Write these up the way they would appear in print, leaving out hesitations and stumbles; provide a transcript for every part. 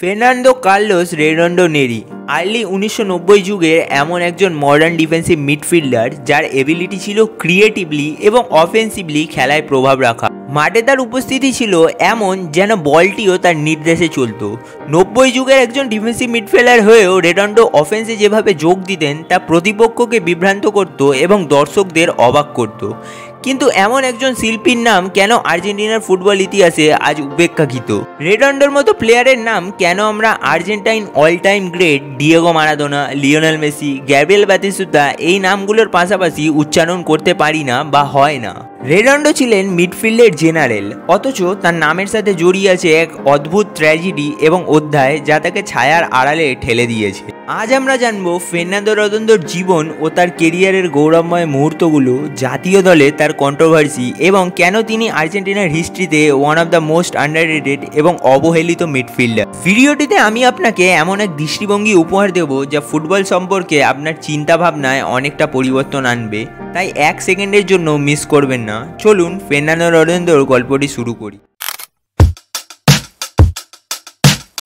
Fernando Carlos রেডন্ডো নেরি early 1990 যুগের এমন একজন মডার্ন ডিফেন্সিভ মিডফিল্ডার যার এবিলিটি ছিল ক্রিয়েটিভলি এবং অফেন্সিভলি খেলায় প্রভাব রাখা। মাঠে তার উপস্থিতি ছিল এমন যেন বলটিও তার নির্দেশে চলত। 90 যুগের একজন ডিফেন্সিভ মিডফিল্ডার হয়েও রেডন্ডো অফেন্সে যেভাবে যোগ দিতেন তা প্রতিপক্ষকে বিভ্রান্ত করত এবং দর্শকদের অবাক করত। কিন্তু এমন একজন শিল্পীর নাম কেন আর্জেন্টিনার ফুটবল ইতিহাসে আজ উপেক্ষাকৃত? রেডন্ডোর মতো প্লেয়ারের নাম কেন আমরা Argentine all time great Diego Maradona, Lionel Messi, Gabriel বাতিস্তুতা এই নামগুলোর পাশাপাশি উচ্চারণ করতে পারি না বা হয় না? রেডন্ডো ছিলেন মিডফিল্ডের জেনারেল, অথচ তার নামের সাথে জড়িয়ে আছে এক অদ্ভুত ট্র্যাজেডি এবং অধ্যায় যা তাকে ছায়ার আড়ালে ঠেলে দিয়েছে। আজ আমরা জানবো ফের্নান্দো রেডন্ডোর জীবন ও তার কেরিয়ারের গৌরবময় মুহূর্তগুলো, জাতীয় দলে তার কন্ট্রোভার্সি এবং কেন তিনি আর্জেন্টিনার হিস্ট্রিতে one of the most underrated এবং অবহেলিত মিডফিল্ডার। ভিডিওটিতে আমি আপনাকে এমন এক দৃষ্টিভঙ্গি উপহার দেব যা ফুটবল সম্পর্কে আপনার চিন্তাভাবনায় অনেকটা পরিবর্তন আনবে, তাই 1 সেকেন্ডের জন্য মিস করবেন না। চলুন ফের্নান্দো রেডন্ডোর গল্পটি শুরু করি।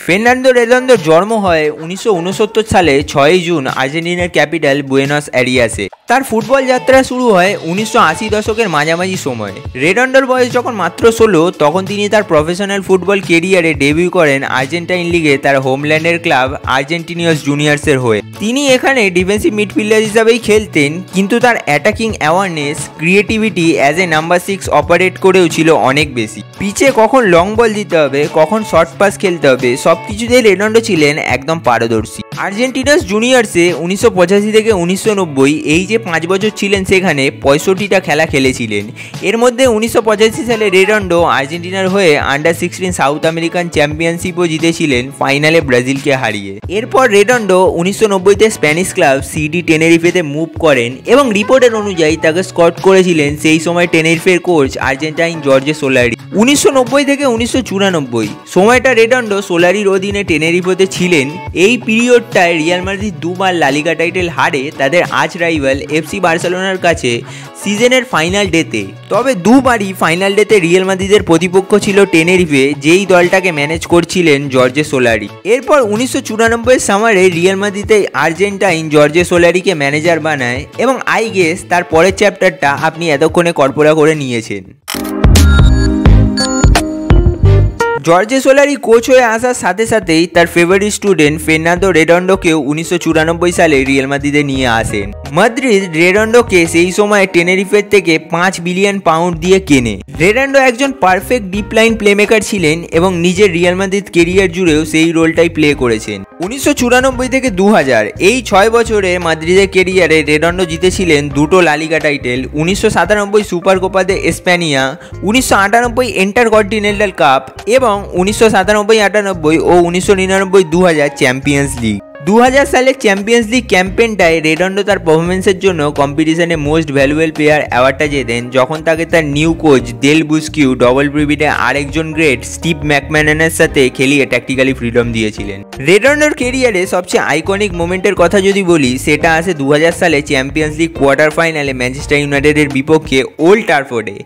ফের্নান্দো রেডন্ডোর জন্ম হয় 1969 সালে 6 জুন আর্জেন্টিনার ক্যাপিটাল বুয়েনোস আইরেসে। তার ফুটবল যাত্রা শুরু হয় 1980 দশকের মাঝামাঝি সময়ে। রেডন্ডোর বয়স যখন মাত্র 16 তখন তিনি তার প্রফেশনাল ফুটবল কেরিয়ারে ডেবিউ করেন আর্জেন্টাইন লিগে তার হোমল্যান্ডের ক্লাব আর্জেন্টিনিয়াস জুনিয়র্সের হয়ে। তিনি এখানে ডিফেন্সিভ মিডফিল্ডার হিসাবেই খেলতেন, কিন্তু তার attacking awareness, creativity as a number 6 operate করেও ছিল অনেক বেশি। পিচে কখন লং বল দিতে হবে, কখন শর্ট পাস খেলতে হবে, সবকিছুতেই রেডন্ডো ছিলেন একদম পারদর্শী। আর্জেন্টিনাস জুনিয়র্সে 1985 থেকে 1990 এই যে 5 বছর ছিলেন সেখানে 65টা খেলা খেলেছিলেন। এর মধ্যে 1985 সালে রেডন্ডো আর্জেন্টিনার হয়ে আন্ডার 16 সাউথ আমেরিকান চ্যাম্পিয়নশিপও জিতেছিলেন, ফাইনালে ব্রাজিলকে হারিয়ে। এরপর রেডন্ডো 1990-তে স্প্যানিশ ক্লাব সিডি টেনেরিফেতে মুভ করেন এবং রিপোর্টের অনুযায়ী তাকে স্কট করেছিলেন সেই সময় টেনেরিফের কোচ আর্জেন্টাইন জর্জে সোলারি। 1990 থেকে 1994 সময়টা রেডন্ডো সোলারির অধীনে টেনেরিফেতে ছিলেন। এই পিরিয়ডটায় রিয়াল মাদ্রিদ দুবার লা লিগা টাইটেল হারে তাদের আজ রাইভাল এফসি বার্সেলোনার কাছে সিজনের ফাইনাল ডেতে। তবে দুবারই ফাইনাল ডেতে রিয়াল মাদ্রিদের প্রতিপক্ষ ছিল টেনেরিফে, যেই দলটাকে ম্যানেজ করছিলেন জর্জে সোলারি। এরপর 1994 সামারে রিয়াল মাদ্রিদে আর্জেন্টাইন জর্জে সোলারিকে ম্যানেজার বানায় এবং আই গেস তার পরের চ্যাপ্টারটা আপনি এতক্ষণে কল্পনা করে নিয়েছেন। জর্জে সোলারি কোচ হয়ে আসার সাথে সাথেই তার ফেভারিট স্টুডেন্ট ফের্নান্দো রেডন্ডোকেও 1994 সালে রিয়াল মাদ্রিদে নিয়ে আসেন। মাদ্রিদ রেডন্ডোকে সেই সময় টেনেরিফের থেকে 5 বিলিয়ন পাউন্ড দিয়ে কেনে। রেডন্ডো একজন পারফেক্ট ডিপ লাইন প্লেমেকার ছিলেন এবং নিজের রিয়াল মাদ্রিদ কেরিয়ার জুড়েও সেই রোলটাই প্লে করেছেন। 1994 থেকে 2000 এই 6 বছরে মাদ্রিদের কেরিয়ারে রেডন্ডো জিতেছিলেন 2টো লা লিগা টাইটেল, 1997 সুপার কোপা দে এসপানিয়া, 1998 ইন্টারকন্টিনেন্টাল কাপ এবং 1997-98 ও 1999-2000 চ্যাম্পিয়ন্স লিগ। 2000 সালের চ্যাম্পিয়ন্স লিগ ক্যাম্পেইনটায় রেডন্ডো তার পারফরমেন্সের জন্য কম্পিটিশনে মোস্ট ভ্যালুয়েবল প্লেয়ার অ্যাওয়ার্ডটা জেতেন, যখন তাকে তার নিউ কোচ দেল বুস্কিউ ডবল প্রিভিডে আরেকজন গ্রেট স্টিভ ম্যাকম্যানানের সাথে খেলিয়ে ট্যাকটিক্যালি ফ্রিডম দিয়েছিলেন। রেডন্ডোর কেরিয়ারে সবচেয়ে আইকনিক মোমেন্টের কথা যদি বলি, সেটা আসে 2000 সালে চ্যাম্পিয়ন্স লিগ কোয়ার্টার ফাইনালে ম্যানচেস্টার ইউনাইটেডের বিপক্ষে ওল্ড ট্রাফোর্ডে।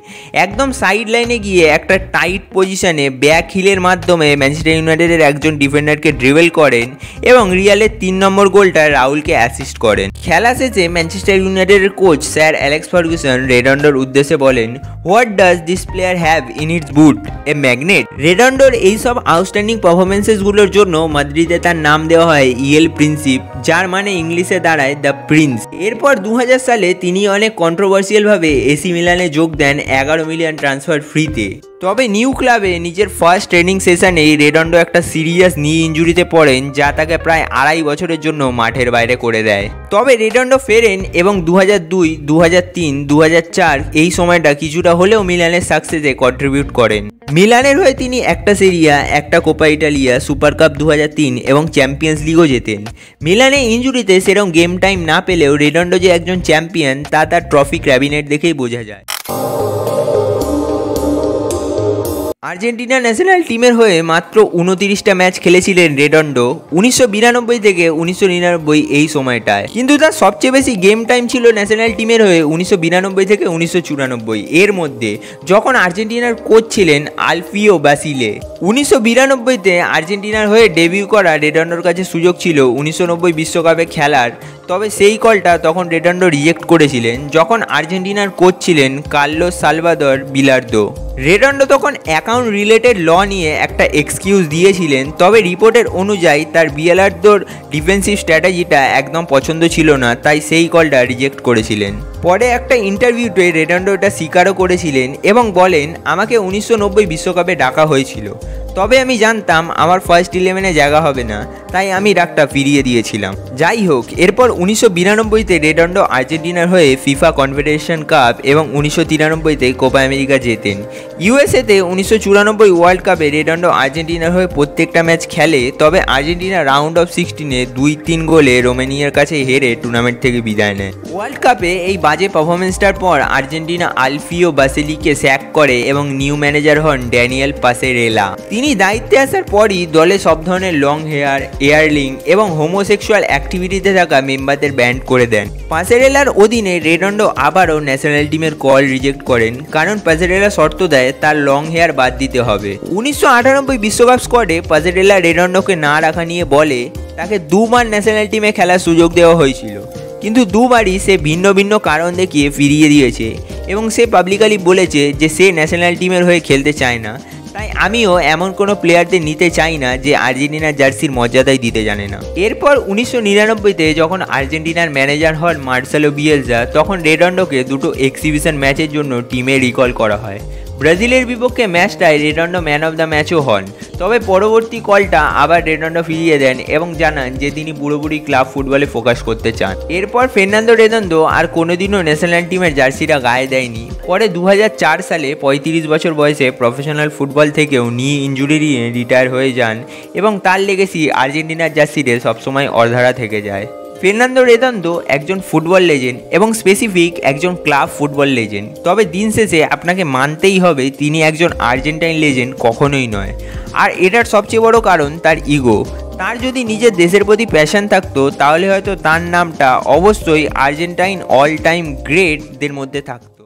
একদম সাইড লাইনে গিয়ে একটা টাইট পজিশনে ব্যাক হিলের মাধ্যমে ম্যানচেস্টার ইউনাইটেডের একজন ডিফেন্ডারকে ড্রিবল করেন এবং রিয়ালের 3 নম্বর গোলটা রাউলকে অ্যাসিস্ট করেন। খেলা শেষে ম্যানচেস্টার ইউনাইটেডের কোচ স্যার অ্যালেক্স ফার্গুসন রেডন্ডোর উদ্দেশ্যে বলেন, what does this player have in its boot, a magnet. রেডন্ডোর এইসব আউটস্ট্যান্ডিং পারফরমেন্সেসগুলোর জন্য মাদ্রিদে তার নাম দেওয়া হয় ইএল প্রিন্সিপ, যার মানে ইংলিশে দাঁড়ায় দ্য প্রিন্স। এরপর 2000 সালে তিনি অনেক কন্ট্রোভার্সিয়ালভাবে এসি মিলানে যোগ দেন 11 মিলিয়ন ট্রান্সফার ফ্রিতে। তবে নিউ ক্লাবে নিজের ফার্স্ট ট্রেনিং সেশনেই রেডন্ডো একটা সিরিয়াস নি ইঞ্জুরিতে পড়েন, যা তাকে প্রায় 2.5 বছরের জন্য মাঠের বাইরে করে দেয়। তবে রেডন্ডো ফেরেন এবং 2002, 2003, 2004 এই সময়টা কিছুটা হলেও মিলানের সাকসেসে কন্ট্রিবিউট করেন। মিলানের হয়ে তিনি একটা সেরিয়া, একটা কোপা ইটালিয়া, সুপার কাপ 2003 এবং চ্যাম্পিয়ন্স লিগও জেতেন। মিলানে ইঞ্জুরিতে সেরকম গেম টাইম না পেলেও রেডন্ডো যে একজন চ্যাম্পিয়ন তা তার ট্রফি ক্যাবিনেট দেখেই বোঝা যায়। আর্জেন্টিনা ন্যাশনাল টিমের হয়ে মাত্র 29টা ম্যাচ খেলেছিলেন রেডন্ডো 1992 থেকে 1999 এই সময়টায়, কিন্তু তার সবচেয়ে বেশি গেম টাইম ছিল ন্যাশনাল টিমের হয়ে 1992 থেকে 1994 এর মধ্যে, যখন আর্জেন্টিনার কোচ ছিলেন আলফিও বাসিলে। 1992তে আর্জেন্টিনার হয়ে ডেবিউ করা রেডন্ডোর কাছে সুযোগ ছিল 1990 বিশ্বকাপে খেলার, তবে সেই কলটা তখন রেডন্ডো রিজেক্ট করেছিলেন যখন আর্জেন্টিনার কোচ ছিলেন কার্লোস সালভাদর বিলার্দো। রেডন্ডো তখন অ্যাকাউন্ট রিলেটেড ল নিয়ে একটা এক্সকিউজ দিয়েছিলেন, তবে রিপোর্টের অনুযায়ী তার বিলার্দোর ডিফেন্সিভ স্ট্র্যাটেজিটা একদম পছন্দ ছিল না, তাই সেই কলটা রিজেক্ট করেছিলেন। পরে একটা ইন্টারভিউতে রেডন্ডো এটা স্বীকারও করেছিলেন এবং বলেন, আমাকে 1990 বিশ্বকাপে ডাকা হয়েছিল, তবে আমি জানতাম আমার ফার্স্ট 11-এ জায়গা হবে না, তাই আমি ডাকটা ফিরিয়ে দিয়েছিলাম। যাই হোক, এরপর 1992তে রেডন্ডো আর্জেন্টিনার হয়ে ফিফা কনফেডারেশন কাপ এবং 1993তে কোপা আমেরিকা জেতেন। ইউএসএতে 1994 ওয়ার্ল্ড কাপে রেডন্ডো আর্জেন্টিনার হয়ে প্রত্যেকটা ম্যাচ খেলে, তবে আর্জেন্টিনা রাউন্ড অফ 16-এ 2-3 গোলে রোমানিয়ার কাছে হেরে টুর্নামেন্ট থেকে বিদায় নেয়। ওয়ার্ল্ড কাপে এই বাজে পারফরমেন্সটার পর আর্জেন্টিনা আলফিও বাসিলিকে স্যাক করে এবং নিউ ম্যানেজার হন ড্যানিয়েল পাসেরেলা। তিনি দায়িত্বে আসার পরই দলে সব ধরনের লং হেয়ার, এয়ারলিং এবং হোমোসেক্সুয়াল অ্যাক্টিভিটিতে থাকা মেম্বারদের ব্যান্ড করে দেন। পাসেরেলার অধীনে রেডন্ডো আবারও ন্যাশনাল টিমের কল রিজেক্ট করেন, কারণ পাসেরেলা শর্ত দেয় তার লং হেয়ার বাদ দিতে হবে। 1998 বিশ্বকাপ স্কোয়াডে পাসেরেলা রেডন্ডোকে না রাখা নিয়ে বলে তাকে 2 বার ন্যাশনাল টিমে খেলার সুযোগ দেওয়া হয়েছিল, কিন্তু দুবারই সে ভিন্ন ভিন্ন কারণ দেখিয়ে ফিরিয়ে দিয়েছে এবং সে পাবলিকালি বলেছে যে সে ন্যাশনাল টিমের হয়ে খেলতে চায় না। তাই আমিও এমন কোনো প্লেয়ারদের নিতে চাই না যে আর্জেন্টিনার জার্সির মর্যাদাই দিতে জানে না। এরপর 1999তে যখন আর্জেন্টিনার ম্যানেজার হন মার্সেলো বিয়েলসা, তখন রেডন্ডোকে 2টো এক্সিবিশন ম্যাচের জন্য টিমে রিকল করা হয়। ব্রাজিলের বিপক্ষে ম্যাচটায় রেডন্ডো ম্যান অফ দ্য ম্যাচও হন, তবে পরবর্তী কলটা আবার রেডন্ডো ফিরিয়ে দেন এবং জানান যে তিনি পুরোপুরি ক্লাব ফুটবলে ফোকাস করতে চান। এরপর ফের্নান্দো রেদোন্দো আর কোনোদিনও ন্যাশনাল টিমের জার্সিটা গায়ে দেয়নি। পরে 2004 সালে 35 বছর বয়সে প্রফেশনাল ফুটবল থেকেও নি ইঞ্জুরি নিয়ে রিটায়ার হয়ে যান এবং তার লেগেসি আর্জেন্টিনার জার্সিতে সবসময় অর্ধারা থেকে যায়। ফের্নান্দো রেদোন্দো একজন ফুটবল লেজেন্ড এবং স্পেসিফিক একজন ক্লাব ফুটবল লেজেন্ড, তবে দিন শেষে আপনাকে মানতেই হবে তিনি একজন আর্জেন্টাইন লেজেন্ড কখনোই নয়। আর এটার সবচেয়ে বড় কারণ তার ইগো। তার যদি নিজের দেশের প্রতি প্যাশন থাকতো তাহলে হয়তো তার নামটা অবশ্যই আর্জেন্টাইন অল টাইম গ্রেটদের মধ্যে থাকতো।